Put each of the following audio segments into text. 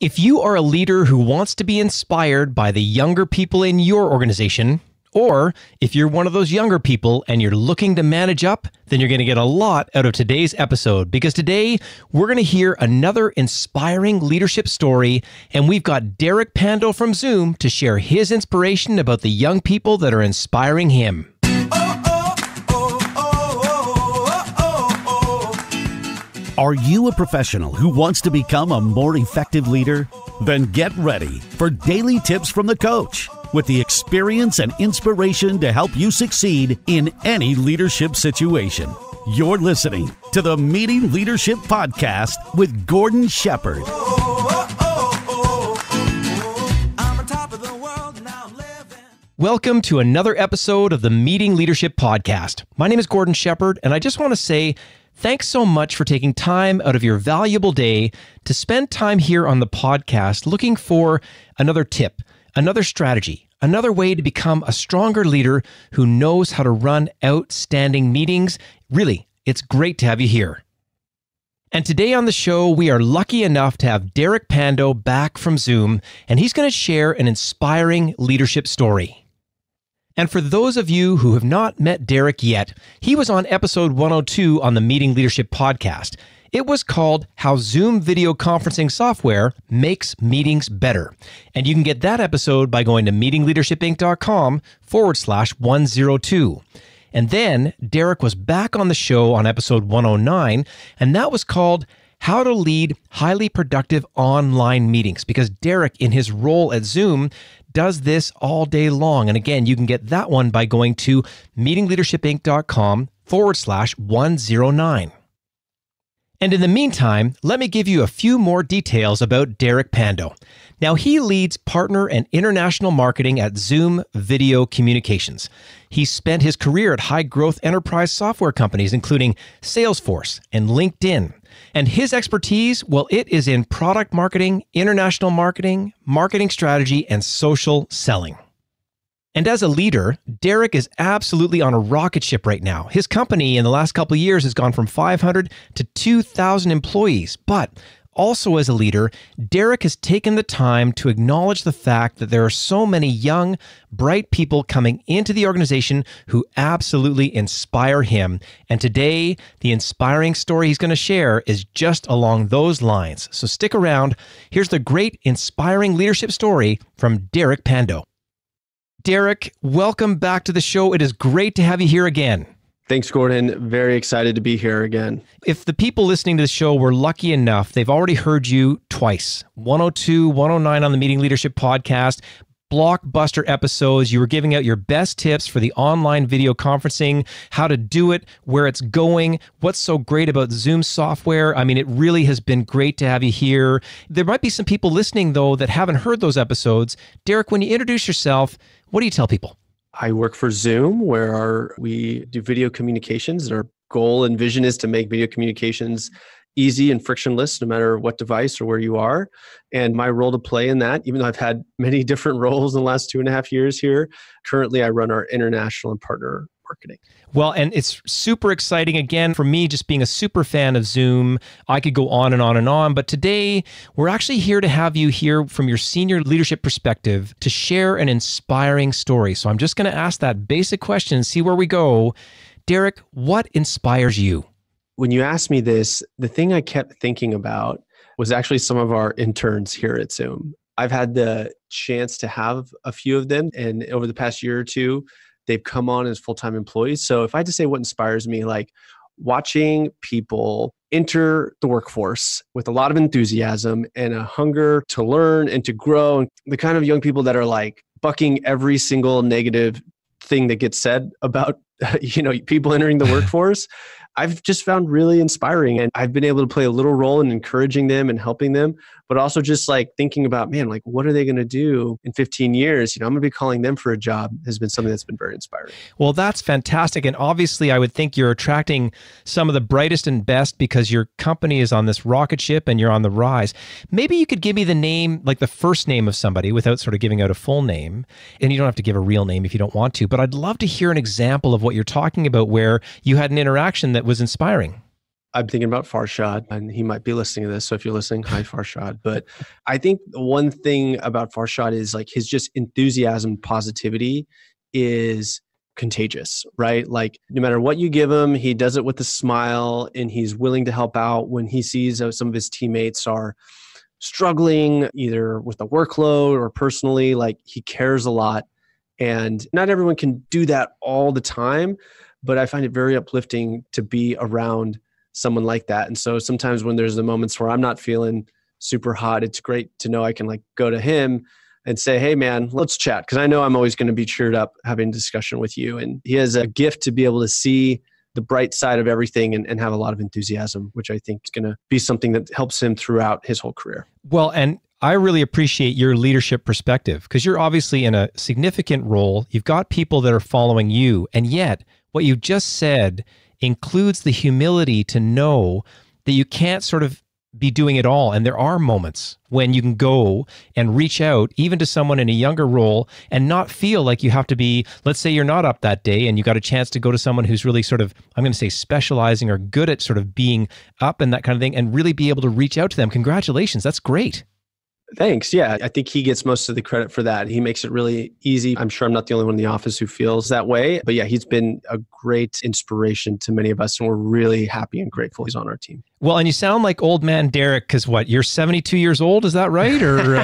If you are a leader who wants to be inspired by the younger people in your organization, or if you're one of those younger people and you're looking to manage up, then you're going to get a lot out of today's episode, because today we're going to hear another inspiring leadership story, and we've got Derek Pando from Zoom to share his inspiration about the young people that are inspiring him. Are you a professional who wants to become a more effective leader? Then get ready for daily tips from the coach with the experience and inspiration to help you succeed in any leadership situation. You're listening to the Meeting Leadership Podcast with Gordon Shepherd. Welcome to another episode of the Meeting Leadership Podcast. My name is Gordon Shepherd, and I just want to say thanks so much for taking time out of your valuable day to spend time here on the podcast looking for another tip, another strategy, another way to become a stronger leader who knows how to run outstanding meetings. Really, it's great to have you here. And today on the show, we are lucky enough to have Derek Pando back from Zoom, and he's going to share an inspiring leadership story. And for those of you who have not met Derek yet, he was on episode 102 on the Meeting Leadership Podcast. It was called How Zoom Video Conferencing Software Makes Meetings Better. And you can get that episode by going to meetingleadershipinc.com/102. And then Derek was back on the show on episode 109, and that was called How to Lead Highly Productive Online Meetings, because Derek, in his role at Zoom, does this all day long. And again, you can get that one by going to meetingleadershipinc.com/109. And in the meantime, let me give you a few more details about Derek Pando. Now, he leads partner and international marketing at Zoom Video Communications. He spent his career at high-growth enterprise software companies, including Salesforce and LinkedIn. And his expertise, well, it is in product marketing, international marketing, marketing strategy, and social selling. And as a leader, Derek is absolutely on a rocket ship right now. His company in the last couple of years has gone from 500 to 2,000 employees. But also as a leader, Derek has taken the time to acknowledge the fact that there are so many young, bright people coming into the organization who absolutely inspire him. And today, the inspiring story he's going to share is just along those lines. So stick around. Here's the great, inspiring leadership story from Derek Pando. Derek, welcome back to the show. It is great to have you here again. Thanks, Gordon. Very excited to be here again. If the people listening to the show were lucky enough, they've already heard you twice, 102, 109 on the Meeting Leadership Podcast, blockbuster episodes. You were giving out your best tips for the online video conferencing, how to do it, where it's going, what's so great about Zoom software. I mean, it really has been great to have you here. There might be some people listening, though, that haven't heard those episodes. Derek, when you introduce yourself, what do you tell people? I work for Zoom, where we do video communications. And our goal and vision is to make video communications easy and frictionless, no matter what device or where you are. And my role to play in that, even though I've had many different roles in the last 2.5 years here, currently I run our international and partner marketing. Well, and it's super exciting. Again, for me, just being a super fan of Zoom, I could go on and on and on. But today, we're actually here to have you hear from your senior leadership perspective to share an inspiring story. So I'm just going to ask that basic question and see where we go. Derek, what inspires you? When you asked me this, the thing I kept thinking about was actually some of our interns here at Zoom. I've had the chance to have a few of them, and over the past year or two, they've come on as full-time employees. So if I had to say what inspires me, like watching people enter the workforce with a lot of enthusiasm and a hunger to learn and to grow, and the kind of young people that are like bucking every single negative thing that gets said about people entering the workforce, I've just found really inspiring. And I've been able to play a little role in encouraging them and helping them, but also just like thinking about, man, like what are they going to do in 15 years? I'm going to be calling them for a job has been something that's been very inspiring. Well, that's fantastic. And obviously, I would think you're attracting some of the brightest and best because your company is on this rocket ship and you're on the rise. Maybe you could give me the name, like the first name of somebody without sort of giving out a full name. And you don't have to give a real name if you don't want to, but I'd love to hear an example of what you're talking about where you had an interaction that was inspiring. I'm thinking about Farshad, and he might be listening to this. So if you're listening, hi Farshad. But I think one thing about Farshad is like his just enthusiasm, positivity is contagious, right? Like no matter what you give him, he does it with a smile, and he's willing to help out when he sees some of his teammates are struggling either with the workload or personally. Like he cares a lot, and not everyone can do that all the time, but I find it very uplifting to be around someone like that. And so sometimes when there's the moments where I'm not feeling super hot, it's great to know I can like go to him and say, hey man, let's chat. Cause I know I'm always going to be cheered up having a discussion with you. And he has a gift to be able to see the bright side of everything and have a lot of enthusiasm, which I think is going to be something that helps him throughout his whole career. Well, and I really appreciate your leadership perspective because you're obviously in a significant role. You've got people that are following you. And yet what you just said includes the humility to know that you can't sort of be doing it all. And there are moments when you can go and reach out even to someone in a younger role and not feel like you have to be, let's say you're not up that day and you got a chance to go to someone who's really sort of, I'm going to say specializing or good at sort of being up and that kind of thing and really be able to reach out to them. Congratulations. That's great. Thanks. Yeah, I think he gets most of the credit for that. He makes it really easy. I'm sure I'm not the only one in the office who feels that way. But yeah, he's been a great inspiration to many of us, and we're really happy and grateful he's on our team. Well, and you sound like old man Derek because what, you're 72 years old, is that right? Or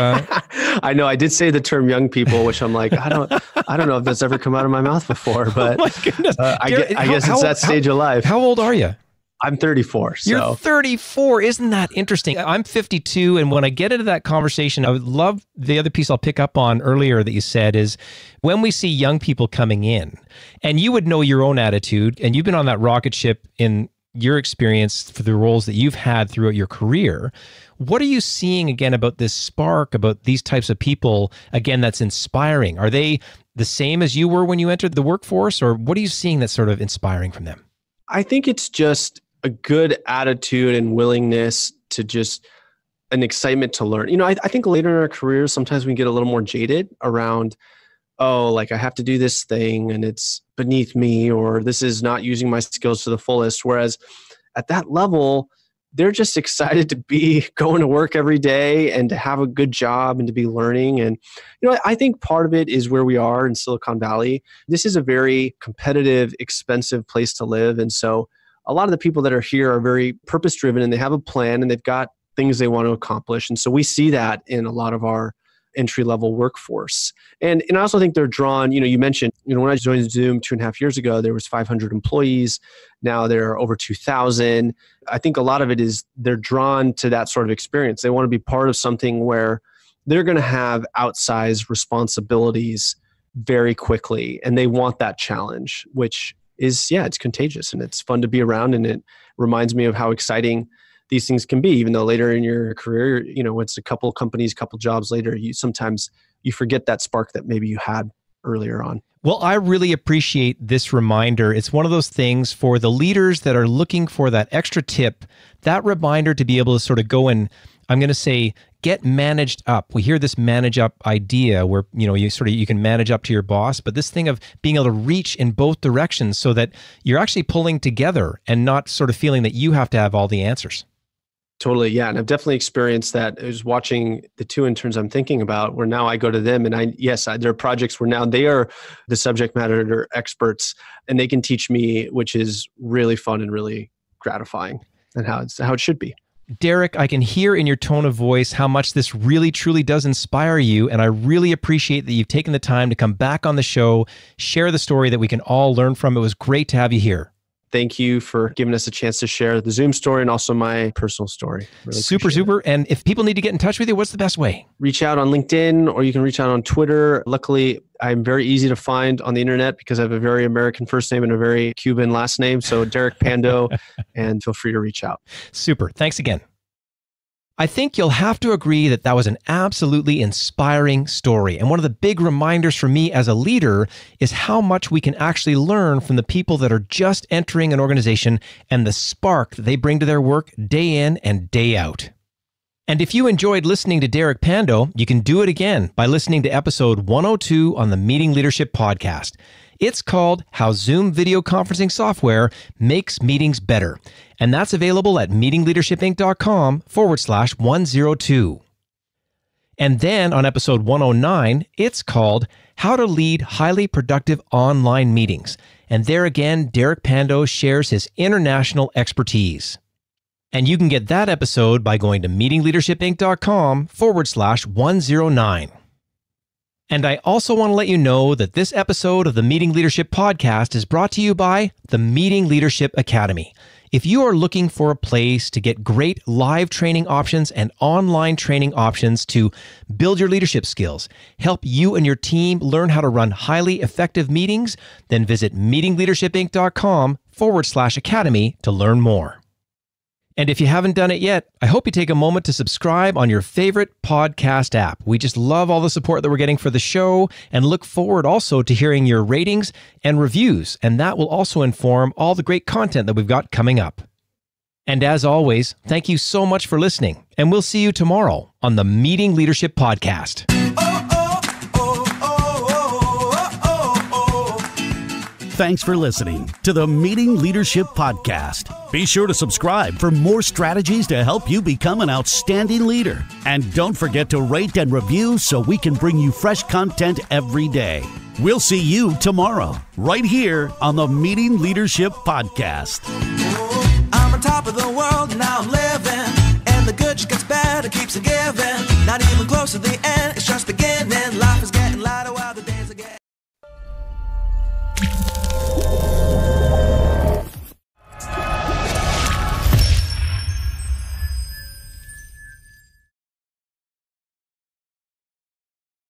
I know I did say the term young people, which I'm like, I don't know if that's ever come out of my mouth before, but oh my goodness. I guess it's that stage of life. How old are you? I'm 34. So. You're 34. Isn't that interesting? I'm 52. And when I get into that conversation, I would love the other piece I'll pick up on earlier that you said is when we see young people coming in, and you would know your own attitude, and you've been on that rocket ship in your experience for the roles that you've had throughout your career. What are you seeing again about this spark, about these types of people, again, that's inspiring? Are they the same as you were when you entered the workforce, or what are you seeing that's sort of inspiring from them? I think it's just a good attitude and willingness to just an excitement to learn. You know, I think later in our careers, sometimes we get a little more jaded around, oh, like I have to do this thing and it's beneath me, or this is not using my skills to the fullest. Whereas at that level, they're just excited to be going to work every day and to have a good job and to be learning. And, you know, I think part of it is where we are in Silicon Valley. This is a very competitive, expensive place to live. And so a lot of the people that are here are very purpose-driven and they have a plan and they've got things they want to accomplish. And so we see that in a lot of our entry-level workforce. And I also think they're drawn, you know, you mentioned, you know, when I joined Zoom 2.5 years ago, there was 500 employees. Now there are over 2,000. I think a lot of it is they're drawn to that sort of experience. They want to be part of something where they're going to have outsized responsibilities very quickly. And they want that challenge, which is, yeah, it's contagious and it's fun to be around. And it reminds me of how exciting these things can be, even though later in your career, you know, it's a couple companies, couple jobs later, sometimes you forget that spark that maybe you had earlier on. Well, I really appreciate this reminder. It's one of those things for the leaders that are looking for that extra tip, that reminder to be able to sort of go and, I'm going to say, get managed up. We hear this manage up idea where, you know, you can manage up to your boss, but this thing of being able to reach in both directions so that you're actually pulling together and not sort of feeling that you have to have all the answers. Totally. Yeah. And I've definitely experienced that. I was watching the two interns I'm thinking about where now I go to them and there are projects where now they are the subject matter experts and they can teach me, which is really fun and really gratifying and how it should be. Derek, I can hear in your tone of voice how much this really, truly does inspire you. And I really appreciate that you've taken the time to come back on the show, share the story that we can all learn from. It was great to have you here. Thank you for giving us a chance to share the Zoom story and also my personal story. Really super. And if people need to get in touch with you, what's the best way? Reach out on LinkedIn or you can reach out on Twitter. Luckily, I'm very easy to find on the internet because I have a very American first name and a very Cuban last name. So Derek Pando, and feel free to reach out. Super. Thanks again. I think you'll have to agree that that was an absolutely inspiring story. And one of the big reminders for me as a leader is how much we can actually learn from the people that are just entering an organization and the spark that they bring to their work day in and day out. And if you enjoyed listening to Derek Pando, you can do it again by listening to episode 102 on the Meeting Leadership Podcast. It's called How Zoom Video Conferencing Software Makes Meetings Better. And that's available at meetingleadershipinc.com/102. And then on episode 109, it's called How to Lead Highly Productive Online Meetings. And there again, Derek Pando shares his international expertise. And you can get that episode by going to meetingleadershipinc.com/109. And I also want to let you know that this episode of the Meeting Leadership Podcast is brought to you by the Meeting Leadership Academy. If you are looking for a place to get great live training options and online training options to build your leadership skills, help you and your team learn how to run highly effective meetings, then visit meetingleadershipinc.com/academy to learn more. And if you haven't done it yet, I hope you take a moment to subscribe on your favorite podcast app. We just love all the support that we're getting for the show and look forward also to hearing your ratings and reviews. And that will also inform all the great content that we've got coming up. And as always, thank you so much for listening. And we'll see you tomorrow on the Meeting Leadership Podcast. Thanks for listening to the Meeting Leadership Podcast. Be sure to subscribe for more strategies to help you become an outstanding leader. And don't forget to rate and review so we can bring you fresh content every day. We'll see you tomorrow, right here on the Meeting Leadership Podcast. I'm on top of the world, now I'm living. And the good just gets better, keeps on giving. Not even close to the